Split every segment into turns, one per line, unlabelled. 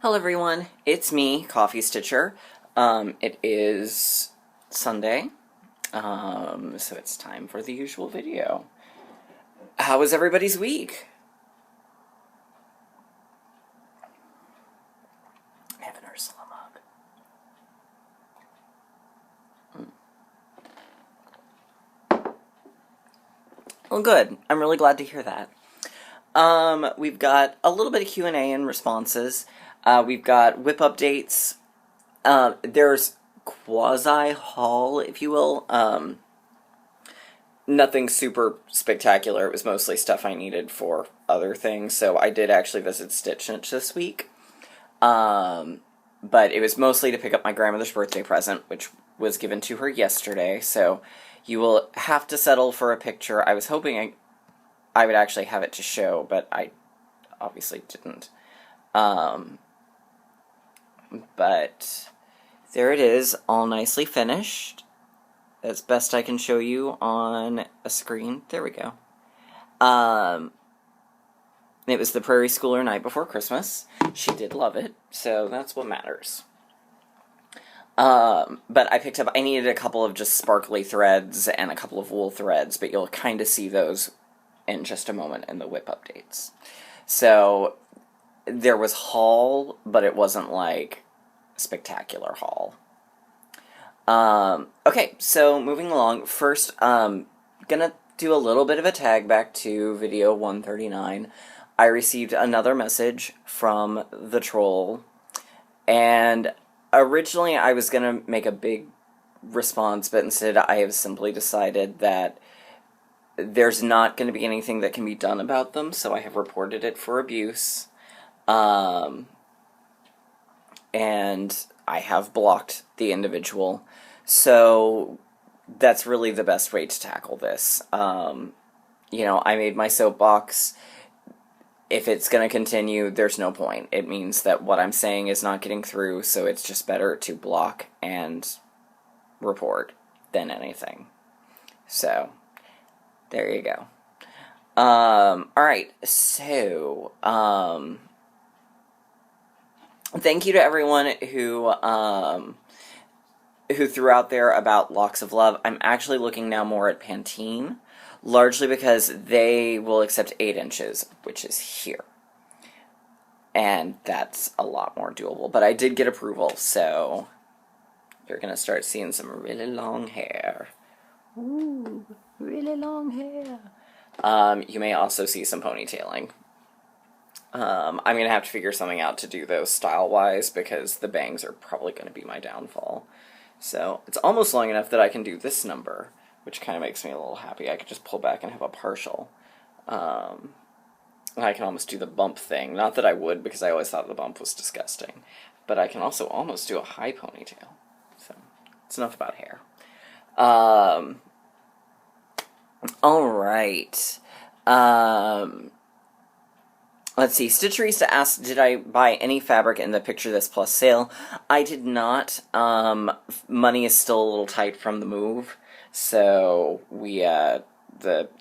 Hello everyone, it's me, Coffee Stitcher. It is Sunday, so it's time for the usual video. How was everybody's week? I have an Ursula mug. Well, good. I'm really glad to hear that. We've got a little bit of Q&A and responses. We've got whip updates. There's quasi-haul, if you will. Nothing super spectacular. It was mostly stuff I needed for other things. So I did actually visit Stitch this week. But it was mostly to pick up my grandmother's birthday present, which was given to her yesterday. So you will have to settle for a picture. I was hoping I would actually have it to show, but I obviously didn't. But there it is, all nicely finished. As best I can show you on a screen. There we go. It was the Prairie Schooler night before Christmas. She did love it, so that's what matters. But I needed a couple of just sparkly threads and a couple of wool threads, but you'll kind of see those in just a moment in the whip updates. So there was haul, but it wasn't like spectacular haul. Okay, so moving along. First, gonna do a little bit of a tag back to video 139. I received another message from the troll, and originally I was gonna make a big response, but instead I have simply decided that there's not going to be anything that can be done about them, so I have reported it for abuse. And I have blocked the individual. So that's really the best way to tackle this. I made my soapbox. If it's going to continue, there's no point. It means that what I'm saying is not getting through, so it's just better to block and report than anything. So there you go. Alright, so, thank you to everyone who threw out there about Locks of Love. I'm actually looking now more at Pantene, largely because they will accept 8 inches, which is here. And that's a lot more doable. But I did get approval, so you're gonna start seeing some really long hair. Ooh, really long hair. You may also see some ponytailing. I'm going to have to figure something out to do those style-wise, because the bangs are probably going to be my downfall. So, it's almost long enough that I can do this number, which kind of makes me a little happy. I could just pull back and have a partial. And I can almost do the bump thing. Not that I would, because I always thought the bump was disgusting. But I can also almost do a high ponytail. So, it's enough about hair. Alright. Let's see. Stitcherista asked, did I buy any fabric in the Picture This Plus sale? I did not. Money is still a little tight from the move, so the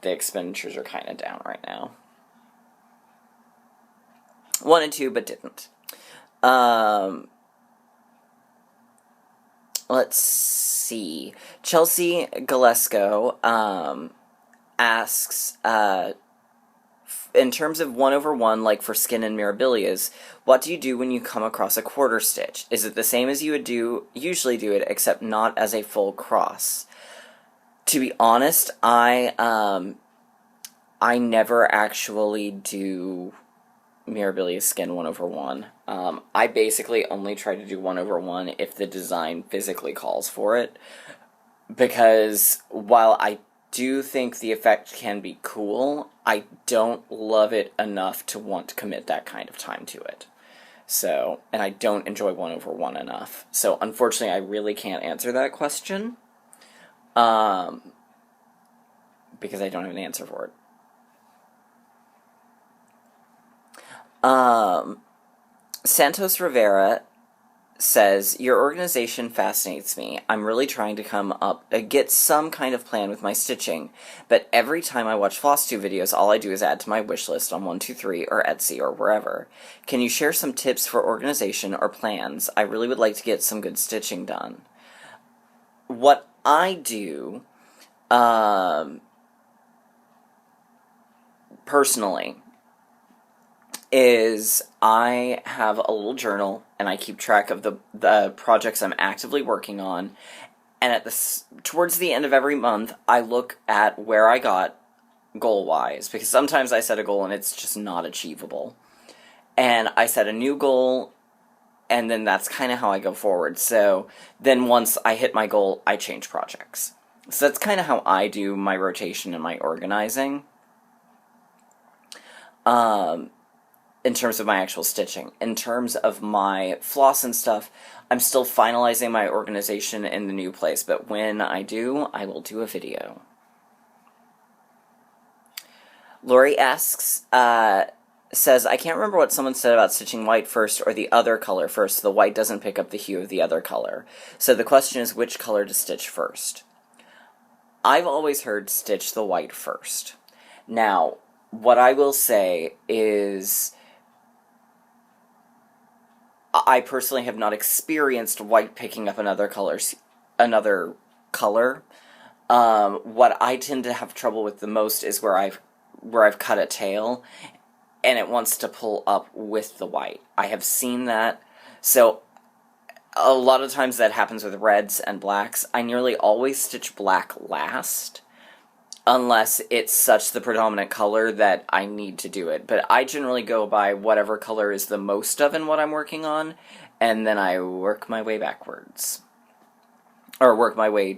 expenditures are kind of down right now. Wanted to, but didn't. Let's see. Chelsea Galesko, asks, in terms of 1/1, like for skin and mirabilias, what do you do when you come across a quarter stitch? Is it the same as you would usually do it, except not as a full cross? To be honest, I never actually do mirabilia skin 1/1. I basically only try to do 1/1 if the design physically calls for it, because while I do think the effect can be cool, I don't love it enough to want to commit that kind of time to it. So, and I don't enjoy 1/1 enough. So, unfortunately, I really can't answer that question, because I don't have an answer for it. Santos Rivera says, your organization fascinates me. I'm really trying to get some kind of plan with my stitching, but every time I watch FlossTube videos, all I do is add to my wish list on 123 or Etsy or wherever. Can you share some tips for organization or plans? I really would like to get some good stitching done. What I do, personally, is I have a little journal and I keep track of the projects I'm actively working on, and towards the end of every month I look at where I got goal-wise, because sometimes I set a goal and it's just not achievable, and I set a new goal, and then that's kind of how I go forward. So then once I hit my goal, I change projects. So that's kind of how I do my rotation and my organizing. In terms of my actual stitching. In terms of my floss and stuff, I'm still finalizing my organization in the new place, but when I do, I will do a video. Lori asks, says, I can't remember what someone said about stitching white first or the other color first, so the white doesn't pick up the hue of the other color. So the question is which color to stitch first. I've always heard stitch the white first. Now, what I will say is, I personally have not experienced white picking up another color. What I tend to have trouble with the most is where I've cut a tail, and it wants to pull up with the white. I have seen that. So a lot of times that happens with reds and blacks. I nearly always stitch black last, unless it's such the predominant color that I need to do it. But I generally go by whatever color is the most of in what I'm working on, and then I work my way backwards. Or work my way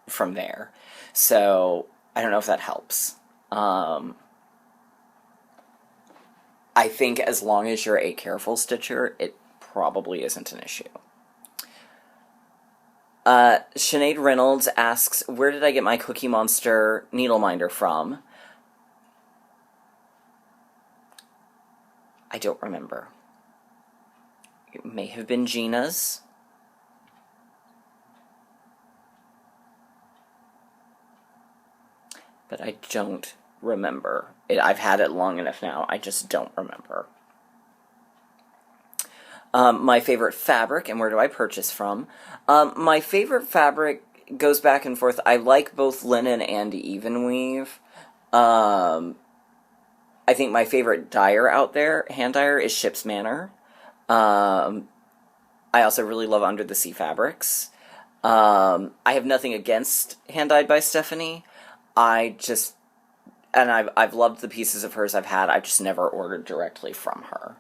from there. So, I don't know if that helps. I think as long as you're a careful stitcher, it probably isn't an issue. Sinead Reynolds asks, where did I get my Cookie Monster needle minder from? I don't remember. It may have been Gina's. But I don't remember. I've had it long enough now, I just don't remember. My favorite fabric, and where do I purchase from? My favorite fabric goes back and forth. I like both linen and even weave. I think my favorite dyer out there, hand dyer, is Ship's Manor. I also really love Under the Sea Fabrics. I have nothing against Hand Dyed by Stephanie. And I've loved the pieces of hers I've had. I've just never ordered directly from her.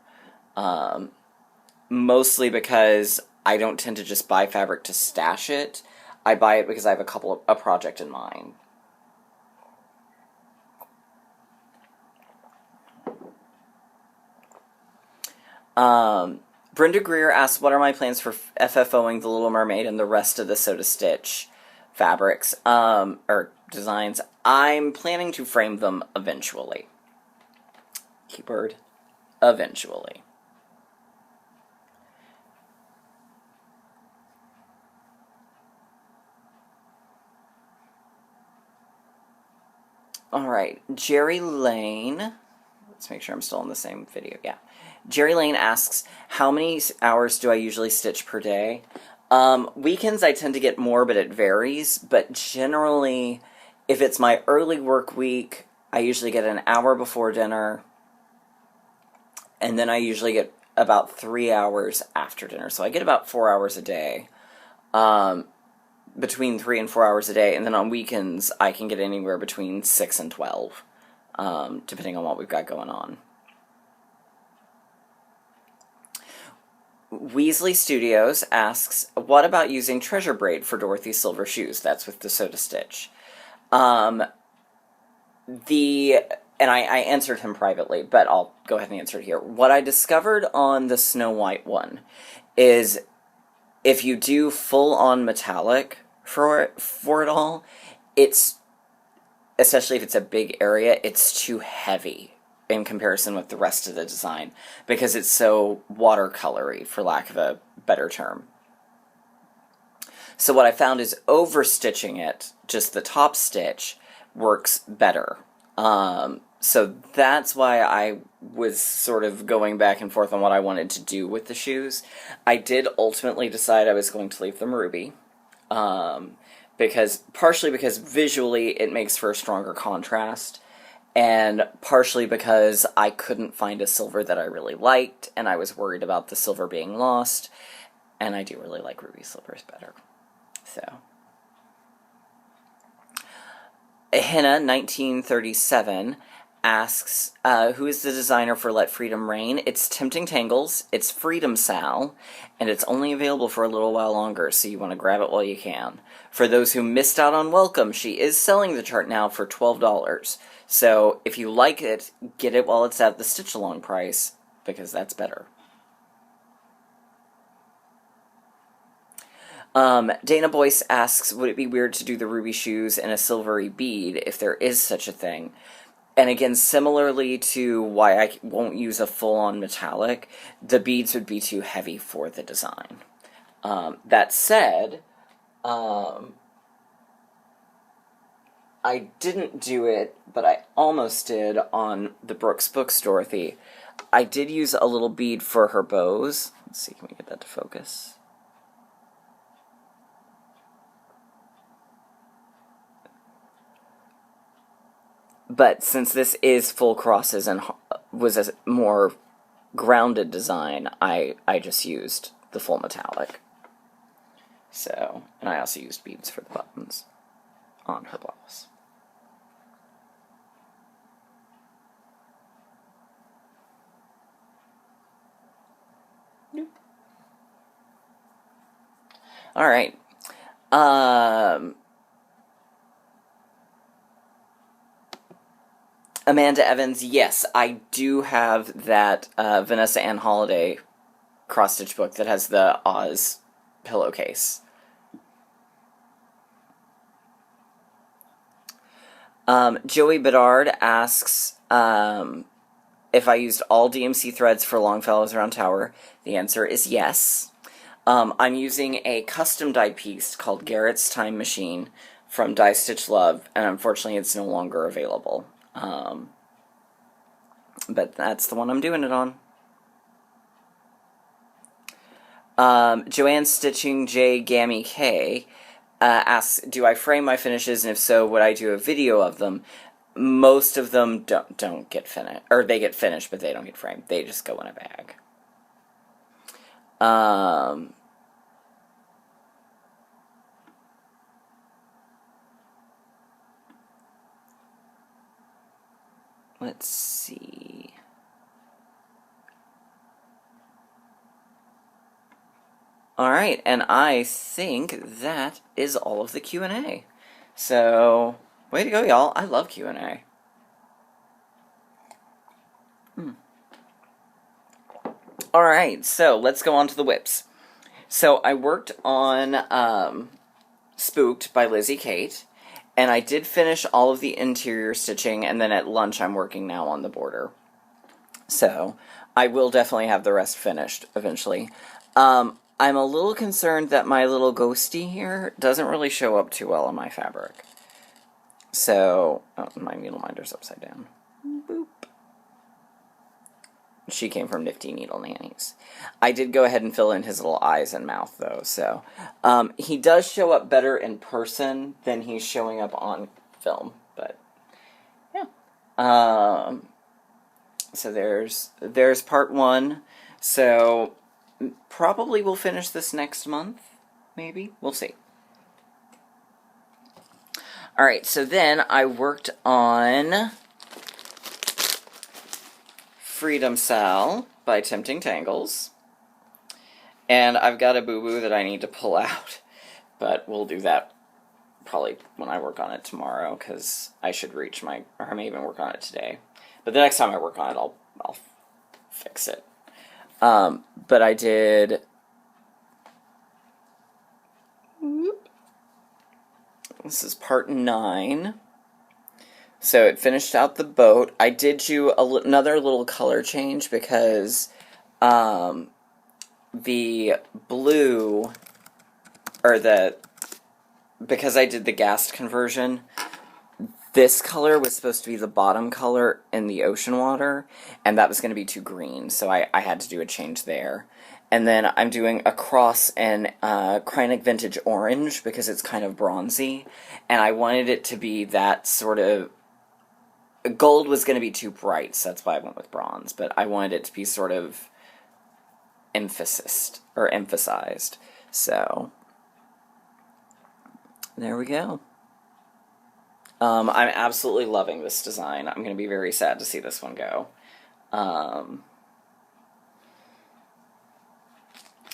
Mostly because I don't tend to just buy fabric to stash it. I buy it because I have a project in mind. Brenda Greer asks, what are my plans for FFOing The Little Mermaid and the rest of the Sew to Stitch fabrics, or designs? I'm planning to frame them eventually. Keyword, eventually. Alright, Jerry Lane, let's make sure I'm still in the same video, yeah. Jerry Lane asks, how many hours do I usually stitch per day? Weekends I tend to get more, but it varies, but generally, if it's my early work week, I usually get an hour before dinner, and then I usually get about 3 hours after dinner, so I get about 4 hours a day. Between 3 and 4 hours a day, and then on weekends I can get anywhere between 6 and 12, depending on what we've got going on. Weasley Studios asks, what about using treasure braid for Dorothy's silver shoes? That's with the Sew to Stitch. And I answered him privately, but I'll go ahead and answer it here. What I discovered on the Snow White one is, if you do full-on metallic for it all, it's, especially if it's a big area, it's too heavy in comparison with the rest of the design, because it's so watercolory, for lack of a better term. So what I found is overstitching it, just the top stitch, works better. So that's why I was sort of going back and forth on what I wanted to do with the shoes. I did ultimately decide I was going to leave them ruby, partially because visually it makes for a stronger contrast, and partially because I couldn't find a silver that I really liked, and I was worried about the silver being lost, and I do really like ruby silvers better. So, Henna 1937 asks, who is the designer for Let Freedom Reign? It's Tempting Tangles, it's Freedom Sal, and it's only available for a little while longer, so you want to grab it while you can. For those who missed out on Welcome, she is selling the chart now for $12. So if you like it, get it while it's at the stitch-along price, because that's better. Dana Boyce asks, would it be weird to do the ruby shoes in a silvery bead, if there is such a thing? And again, similarly to why I won't use a full-on metallic, the beads would be too heavy for the design. That said, I didn't do it, but I almost did on the Brooks Books Dorothy. I did use a little bead for her bows. Let's see, can we get that to focus? But since this is full crosses and was a more grounded design, I just used the full metallic. So, and I also used beads for the buttons on her blouse. All right. Amanda Evans, yes, I do have that Vanessa Ann Holiday cross-stitch book that has the Oz pillowcase. Joey Bedard asks if I used all DMC threads for Longfellows Round Tower. The answer is yes. I'm using a custom dye piece called Garrett's Time Machine from Die Stitch Love, and unfortunately it's no longer available. But that's the one I'm doing it on. Joanne Stitching J Gammy K asks, do I frame my finishes, and if so, would I do a video of them? Most of them don't get finished, or they get finished, but they don't get framed. They just go in a bag. Let's see. Alright, and I think that is all of the Q&A. So, way to go, y'all. I love Q&A. Alright, so let's go on to the whips. So, I worked on Spooked by Lizzie Kate, and I did finish all of the interior stitching, and then at lunch I'm working now on the border. So, I will definitely have the rest finished eventually. I'm a little concerned that my little ghosty here doesn't really show up too well on my fabric. So, oh, my needle minder's upside down. Boop. She came from Nifty Needle Nannies. I did go ahead and fill in his little eyes and mouth, though, so. He does show up better in person than he's showing up on film, but, yeah. So there's part one. So, probably we'll finish this next month, maybe? We'll see. Alright, so then I worked on Freedom Sal by Tempting Tangles. And I've got a boo-boo that I need to pull out, but we'll do that probably when I work on it tomorrow, because I should reach or I may even work on it today. But the next time I work on it, I'll fix it. But I did... This is part 9. So it finished out the boat. I did do another little color change because the blue, or because I did the gas conversion, this color was supposed to be the bottom color in the ocean water, and that was going to be too green, so I had to do a change there. And then I'm doing a cross in Kreinik Vintage Orange because it's kind of bronzy, and I wanted it to be that sort of... Gold was going to be too bright, so that's why I went with bronze, but I wanted it to be sort of emphasized. So, there we go. I'm absolutely loving this design. I'm going to be very sad to see this one go.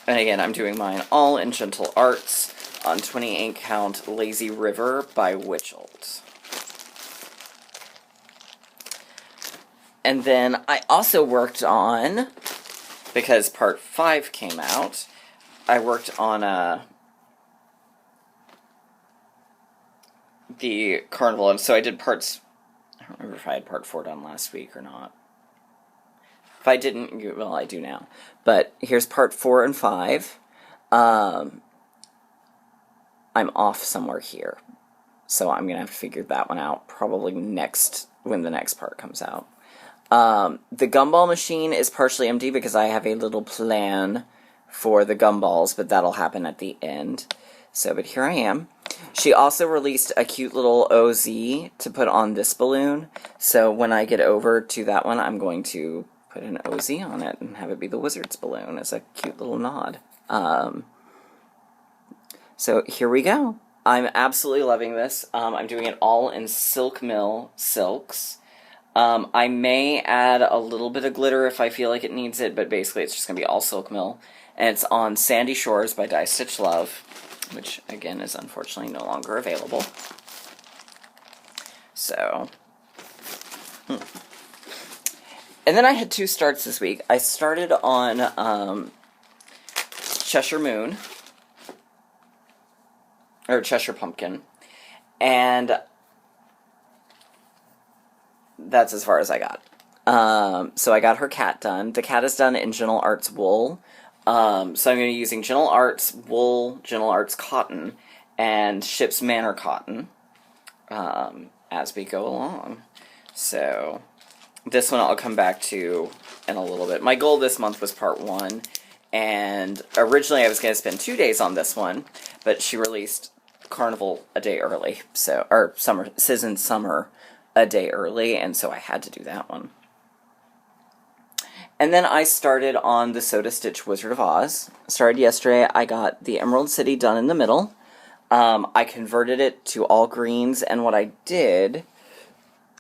And again, I'm doing mine all in Gentle Arts on 28 count Lazy River by Witchold. And then I also worked on, because part 5 came out, I worked on the Carnival, and so I did parts... I don't remember if I had part 4 done last week or not. If I didn't, well, I do now. But here's part 4 and 5. I'm off somewhere here, so I'm going to have to figure that one out probably when the next part comes out. The gumball machine is partially empty because I have a little plan for the gumballs, but that'll happen at the end. So, but here I am. She also released a cute little OZ to put on this balloon, so when I get over to that one, I'm going to put an OZ on it and have it be the Wizard's balloon as a cute little nod. So here we go. I'm absolutely loving this. I'm doing it all in Silk Mill silks. I may add a little bit of glitter if I feel like it needs it, but basically it's just going to be all Silk Mill. And it's on Sandy Shores by Die Stitch Love, which, again, is unfortunately no longer available. So... And then I had 2 starts this week. I started on Cheshire Moon, or Cheshire Pumpkin, and that's as far as I got. So I got her cat done. The cat is done in Gentle Arts wool. So I'm going to be using Gentle Arts wool, Gentle Arts cotton, and Ship's Manor cotton as we go along. So this one I'll come back to in a little bit. My goal this month was part 1, and originally I was going to spend 2 days on this one, but she released Carnival a day early, so, or Season Summer a day early, and so I had to do that one. And then I started on the Soda Stitch Wizard of Oz. Started yesterday. I got the Emerald City done in the middle. I converted it to all greens, and what I did,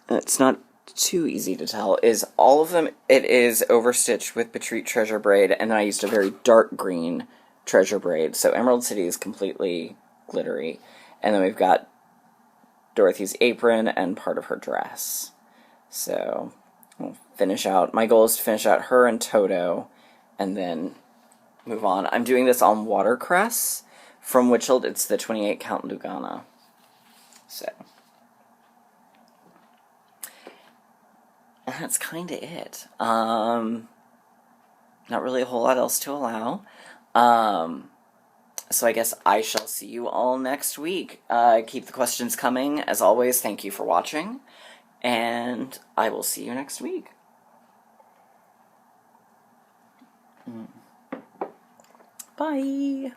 it's not too easy to tell, is all of them, it is overstitched with Patrice Treasure Braid, and then I used a very dark green Treasure Braid. So Emerald City is completely glittery. And then we've got Dorothy's apron and part of her dress. So we'll finish out. My goal is to finish out her and Toto and then move on. I'm doing this on Watercress from Witchold. It's the 28 count Lugana. So. And that's kind of it. Not really a whole lot else to allow. So I guess I shall see you all next week. Keep the questions coming. As always, thank you for watching. And I will see you next week. Bye.